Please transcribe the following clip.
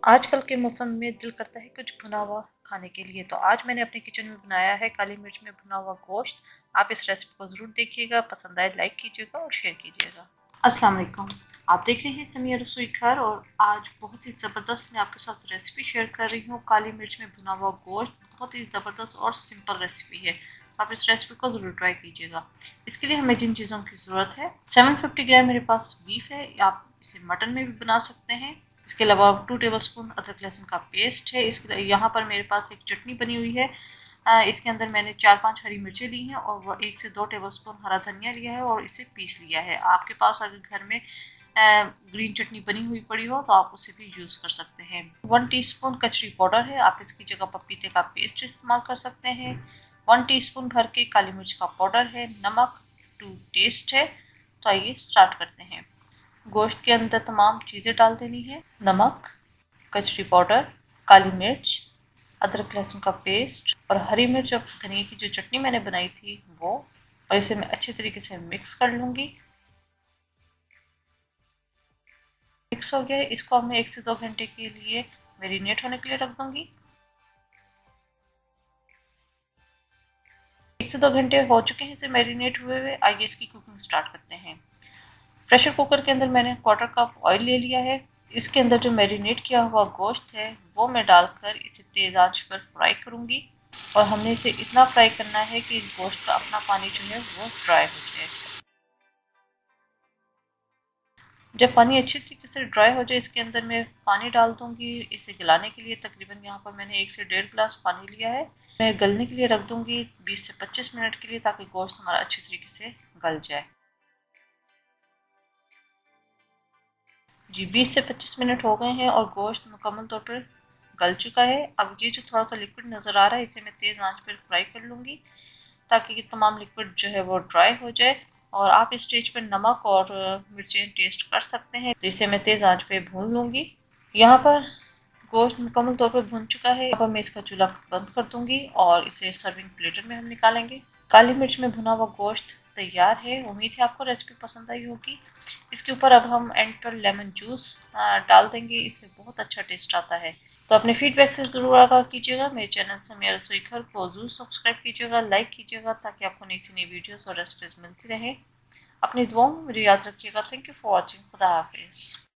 आजकल के मौसम में दिल करता है कुछ भुना हुआ खाने के लिए। तो आज मैंने अपने किचन में बनाया है काली मिर्च में भुना हुआ गोश्त। आप इस रेसिपी को ज़रूर देखिएगा, पसंद आए लाइक कीजिएगा और शेयर कीजिएगा। अस्सलाम वालेकुम। आप देख रहे हैं समिया रसोई घर और आज बहुत ही ज़बरदस्त मैं आपके साथ रेसिपी शेयर कर रही हूँ। काली मिर्च में भुना हुआ गोश्त बहुत ही ज़बरदस्त और सिंपल रेसिपी है। आप इस रेसिपी को ज़रूर ट्राई कीजिएगा। इसके लिए हमें जिन चीज़ों की ज़रूरत है, 750 ग्राम मेरे पास बीफ है, आप इसे मटन में भी बना सकते हैं। इसके अलावा 2 टेबलस्पून अदरक लहसुन का पेस्ट है। इसके यहाँ पर मेरे पास एक चटनी बनी हुई है। इसके अंदर मैंने 4-5 हरी मिर्चें ली हैं और 1 से 2 टेबलस्पून हरा धनिया लिया है और इसे पीस लिया है। आपके पास अगर घर में ग्रीन चटनी बनी हुई पड़ी हो तो आप उसे भी यूज़ कर सकते हैं। 1 टीस्पून कचरी पाउडर है, आप इसकी जगह पपीते का पेस्ट इस्तेमाल कर सकते हैं। 1 टीस्पून भर के काली मिर्च का पाउडर है। नमक टू टेस्ट है। तो आइए स्टार्ट करते हैं। गोश्त के अंदर तमाम चीज़ें डाल देनी है। नमक, कचरी पाउडर, काली मिर्च, अदरक लहसुन का पेस्ट और हरी मिर्च और धनिया की जो चटनी मैंने बनाई थी वो, और इसे मैं अच्छे तरीके से मिक्स कर लूँगी। मिक्स हो गया है, इसको मैं 1 से 2 घंटे के लिए मैरिनेट होने के लिए रख दूँगी। 1 से 2 घंटे हो चुके हैं इसे मैरिनेट हुए। आइए इसकी कुकिंग स्टार्ट करते हैं। प्रेशर कुकर के अंदर मैंने 1/4 कप ऑयल ले लिया है। इसके अंदर जो मैरिनेट किया हुआ गोश्त है वो मैं डालकर इसे तेज़ आंच पर फ्राई करूँगी और हमने इसे इतना फ्राई करना है कि गोश्त का अपना पानी जो है वो ड्राई हो जाए। जब पानी अच्छी तरीके से ड्राई हो जाए इसके अंदर मैं पानी डाल दूँगी इसे गलाने के लिए। तकरीबन यहाँ पर मैंने 1 से 1.5 गिलास पानी लिया है। मैं गलने के लिए रख दूँगी 20 से 25 मिनट के लिए, ताकि गोश्त हमारा अच्छी तरीके से गल जाए। जी 20 से 25 मिनट हो गए हैं और गोश्त मुकम्मल तौर पर गल चुका है। अब ये जो थोड़ा सा लिक्विड नज़र आ रहा है इसे मैं तेज़ आंच पर फ्राई कर लूँगी ताकि ये तमाम लिक्विड जो है वो ड्राई हो जाए। और आप इस स्टेज पर नमक और मिर्चें टेस्ट कर सकते हैं। तो इसे मैं तेज़ आंच पे भून लूँगी। यहाँ पर गोश्त मुकम्मल तौर पर भुन चुका है। यहाँ पर मैं इसका चूल्हा बंद कर दूँगी और इसे सर्विंग प्लेटर में हम निकालेंगे। काली मिर्च में भुना हुआ गोश्त तैयार है। उम्मीद है आपको रेसिपी पसंद आई होगी। इसके ऊपर अब हम एंड पर लेमन जूस डाल देंगे, इससे बहुत अच्छा टेस्ट आता है। तो अपने फीडबैक से ज़रूर आगाह कीजिएगा। मेरे चैनल समिया रसोई घर को ज़रूर सब्सक्राइब कीजिएगा, लाइक कीजिएगा, ताकि आपको नई से नई वीडियोस और रेसिपीज मिलती रहे। अपनी दुआओं में मुझे याद रखिएगा। Thank you for watching. खुदा हाफिज़।